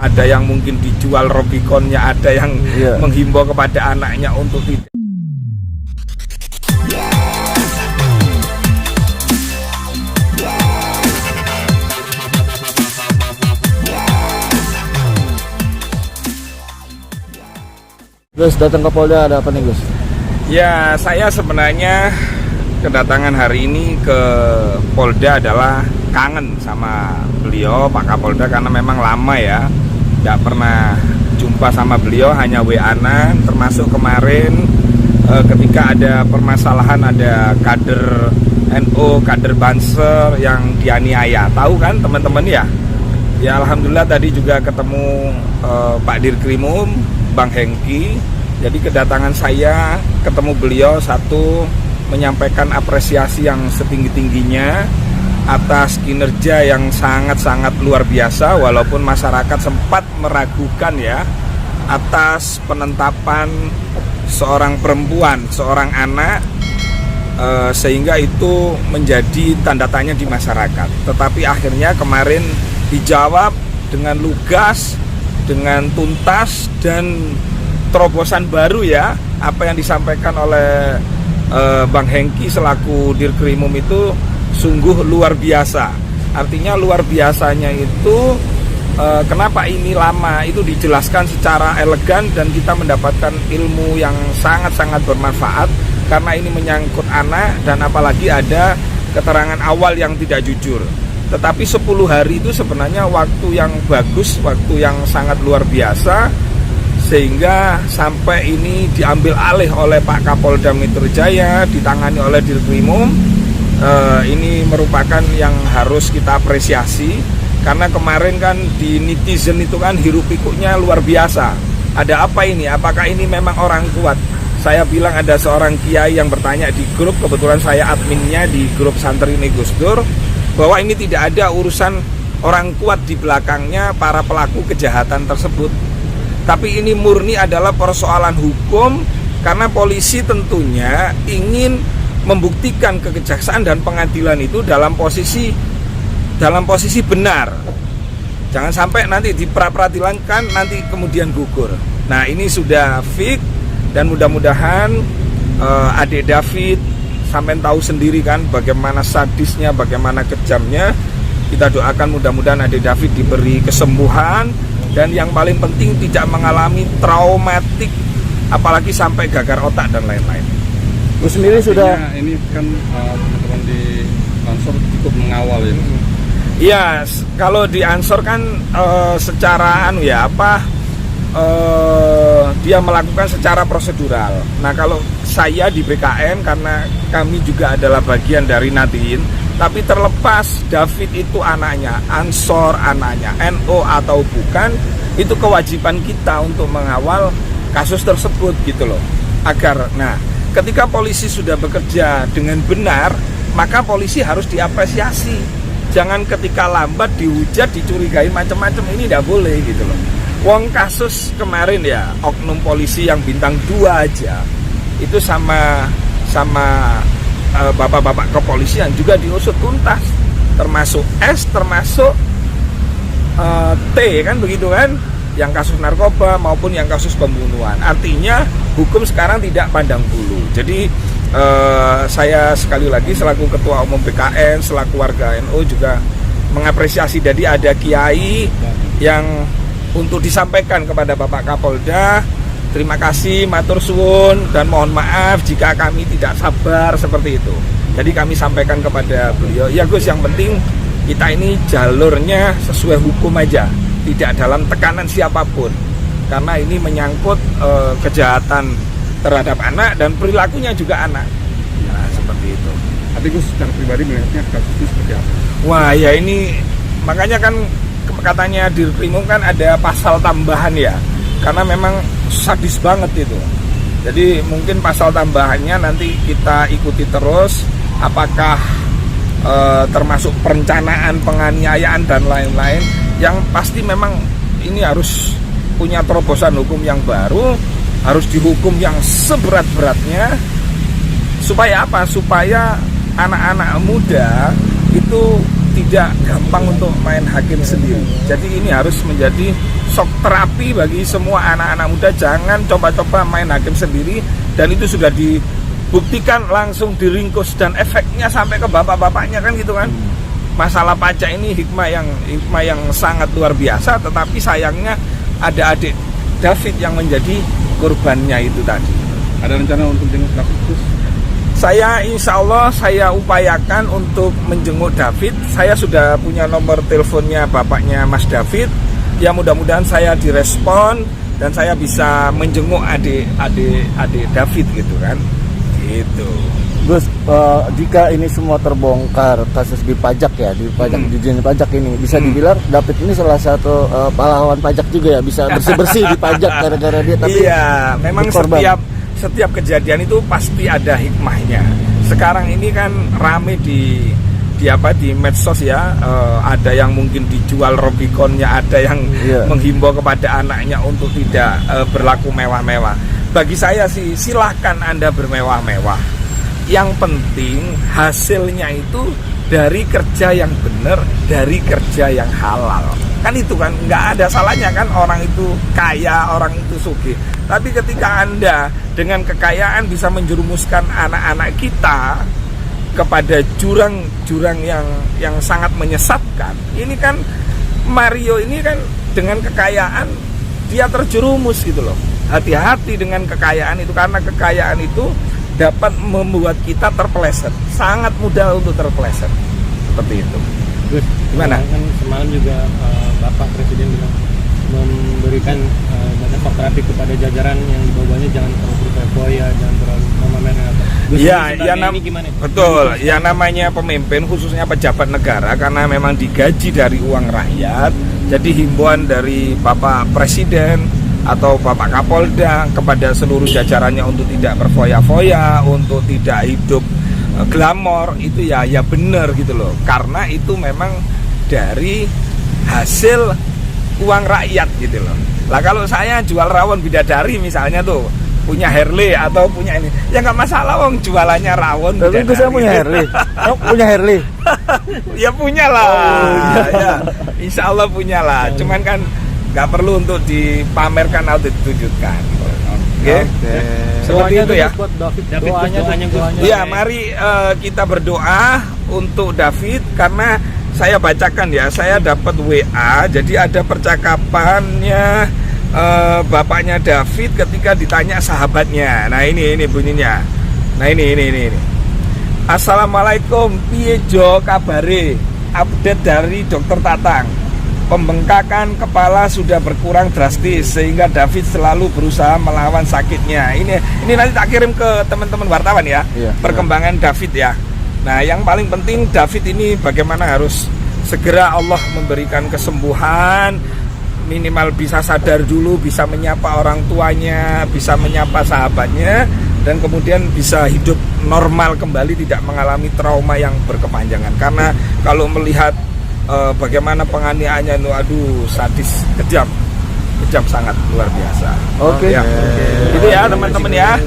Ada yang mungkin dijual Robiconnya, ada yang menghimbau kepada anaknya untuk tidak. Gus, datang ke Polda ada apa nih, Gus? Ya, saya sebenarnya kedatangan hari ini ke Polda adalah kangen sama beliau, Pak Kapolda, karena memang lama ya tidak pernah jumpa sama beliau, hanya WA-an, termasuk kemarin ketika ada permasalahan, ada kader NU, kader Banser yang dianiaya. Tahu kan teman-teman ya? Ya alhamdulillah tadi juga ketemu Pak Dirkrimum, Bang Hengki. Jadi kedatangan saya ketemu beliau, satu menyampaikan apresiasi yang setinggi-tingginya atas kinerja yang sangat-sangat luar biasa, walaupun masyarakat sempat meragukan ya atas penetapan seorang perempuan, seorang anak, sehingga itu menjadi tanda tanya di masyarakat. Tetapi akhirnya kemarin dijawab dengan lugas, dengan tuntas, dan terobosan baru ya apa yang disampaikan oleh Bang Hengki selaku Dirkrimum itu sungguh luar biasa. Artinya luar biasanya itu kenapa ini lama, itu dijelaskan secara elegan dan kita mendapatkan ilmu yang sangat-sangat bermanfaat, karena ini menyangkut anak dan apalagi ada keterangan awal yang tidak jujur. Tetapi 10 hari itu sebenarnya waktu yang bagus, waktu yang sangat luar biasa, sehingga sampai ini diambil alih oleh Pak Kapolda Metro Jaya, ditangani oleh Dirkrimum. Ini merupakan yang harus kita apresiasi, karena kemarin kan di netizen itu kan hiruk pikuknya luar biasa. Ada apa ini? Apakah ini memang orang kuat? Saya bilang ada seorang kiai yang bertanya di grup, kebetulan saya adminnya di grup Santri ini Gus Dur, bahwa ini tidak ada urusan orang kuat di belakangnya para pelaku kejahatan tersebut. Tapi ini murni adalah persoalan hukum, karena polisi tentunya ingin membuktikan kejaksaan dan pengadilan itu dalam posisi benar. Jangan sampai nanti diperadilankan nanti kemudian gugur. Nah, ini sudah fix, dan mudah-mudahan adik David sampai tahu sendiri kan bagaimana sadisnya, bagaimana kejamnya. Kita doakan mudah-mudahan adik David diberi kesembuhan, dan yang paling penting tidak mengalami traumatik, apalagi sampai gagar otak dan lain-lain. Gus sendiri sudah ini kan teman-teman di Ansor cukup mengawal ini. Iya, kalau di Ansor kan secara dia melakukan secara prosedural. Nah, kalau saya di BKN, karena kami juga adalah bagian dari Nadine, tapi terlepas David itu anaknya, Ansor anaknya, NO atau bukan, itu kewajiban kita untuk mengawal kasus tersebut gitu loh. Ketika polisi sudah bekerja dengan benar, maka polisi harus diapresiasi. Jangan ketika lambat, dihujat, dicurigai macam-macam, ini tidak boleh gitu loh. Wong kasus kemarin ya, oknum polisi yang bintang 2 aja, itu sama bapak-bapak kepolisian juga diusut tuntas, termasuk S, termasuk T kan begitu kan, yang kasus narkoba maupun yang kasus pembunuhan. Artinya hukum sekarang tidak pandang bulu. Jadi saya sekali lagi selaku Ketua Umum BKN, selaku warga NU juga mengapresiasi. Jadi ada kiai yang untuk disampaikan kepada Bapak Kapolda, terima kasih, matur suwun, dan mohon maaf jika kami tidak sabar seperti itu. Jadi kami sampaikan kepada beliau, ya Gus, yang penting kita ini jalurnya sesuai hukum aja, tidak dalam tekanan siapapun, karena ini menyangkut kejahatan terhadap anak dan perilakunya juga anak. Nah, seperti itu. Tapi Gus secara pribadi melihatnya kasus itu seperti apa? Wah ya, ini makanya kan katanya Dirkrimum kan ada pasal tambahan ya, karena memang sadis banget itu. Jadi mungkin pasal tambahannya nanti kita ikuti terus, apakah termasuk perencanaan, penganiayaan dan lain-lain. Yang pasti memang ini harus punya terobosan hukum yang baru, harus dihukum yang seberat-beratnya. Supaya apa? Supaya anak-anak muda itu tidak gampang untuk main hakim sendiri. Jadi ini harus menjadi shock terapi bagi semua anak-anak muda. Jangan coba-coba main hakim sendiri, dan itu sudah dibuktikan langsung diringkus dan efeknya sampai ke bapak-bapaknya kan gitu kan. Masalah pajak ini hikmah yang sangat luar biasa, tetapi sayangnya ada adik David yang menjadi korbannya itu tadi. Ada rencana untuk jenguk David Gus? Saya insya Allah saya upayakan untuk menjenguk David. Saya sudah punya nomor teleponnya bapaknya Mas David. Ya mudah-mudahan saya direspon dan saya bisa menjenguk adik David gitu kan. Gitu. Gus, jika ini semua terbongkar kasus di pajak ya, di Dijen Pajak ini, bisa dibilang David ini salah satu pahlawan pajak juga ya, bisa bersih-bersih di pajak gara-gara dia. Tapi iya, memang setiap kejadian itu pasti ada hikmahnya. Sekarang ini kan rame di medsos ya, ada yang mungkin dijual Robiconnya, ada yang menghimbau kepada anaknya untuk tidak berlaku mewah-mewah. Bagi saya sih silahkan Anda bermewah-mewah. Yang penting hasilnya itu dari kerja yang benar, dari kerja yang halal. Kan itu kan nggak ada salahnya kan orang itu kaya, orang itu sugih. Tapi ketika Anda dengan kekayaan bisa menjerumuskan anak-anak kita kepada jurang yang sangat menyesatkan. Ini kan Mario ini kan dengan kekayaan dia terjerumus gitu loh. Hati-hati dengan kekayaan itu, karena kekayaan itu dapat membuat kita terpeleset. Sangat mudah untuk terpeleset. Seperti itu. Gus, gimana? Kan semalam juga Bapak Presiden bilang memberikan dana shock terapi kepada jajaran yang di bawahnya, jangan terlalu berfoya, jangan terlalu memamerkan apa. Betul. Yang namanya pemimpin, khususnya pejabat negara, karena memang digaji dari uang rakyat. Jadi himbauan dari Bapak Presiden atau Bapak Kapolda kepada seluruh jajarannya untuk tidak berfoya-foya, untuk tidak hidup glamor, itu ya benar gitu loh. Karena itu memang dari hasil uang rakyat gitu loh. Lah kalau saya jual rawon bidadari misalnya tuh, punya Harley atau punya ini, ya nggak masalah, wong jualannya rawon bidadari. Tapi saya punya Harley. Punya Harley? Ya punya lah. Ya, insya Allah punya lah. Cuman kan nggak perlu untuk dipamerkan atau ditunjukkan. Oke. Seperti itu ya. Doanya. Ya, mari kita berdoa untuk David, karena saya bacakan ya, saya dapat WA, jadi ada percakapannya bapaknya David ketika ditanya sahabatnya. Nah ini bunyinya. Nah ini. Assalamualaikum, piye jo kabare? Update dari Dokter Tatang. Pembengkakan kepala sudah berkurang drastis sehingga David selalu berusaha melawan sakitnya. Ini nanti tak kirim ke teman-teman wartawan ya. Perkembangan David ya. Nah, yang paling penting David ini bagaimana harus segera Allah memberikan kesembuhan, minimal bisa sadar dulu, bisa menyapa orang tuanya, bisa menyapa sahabatnya, dan kemudian bisa hidup normal kembali, tidak mengalami trauma yang berkepanjangan. Karena kalau melihat bagaimana penganiayaannya, aduh sadis, kejam sangat luar biasa. Oke. Itu ya teman-teman ya.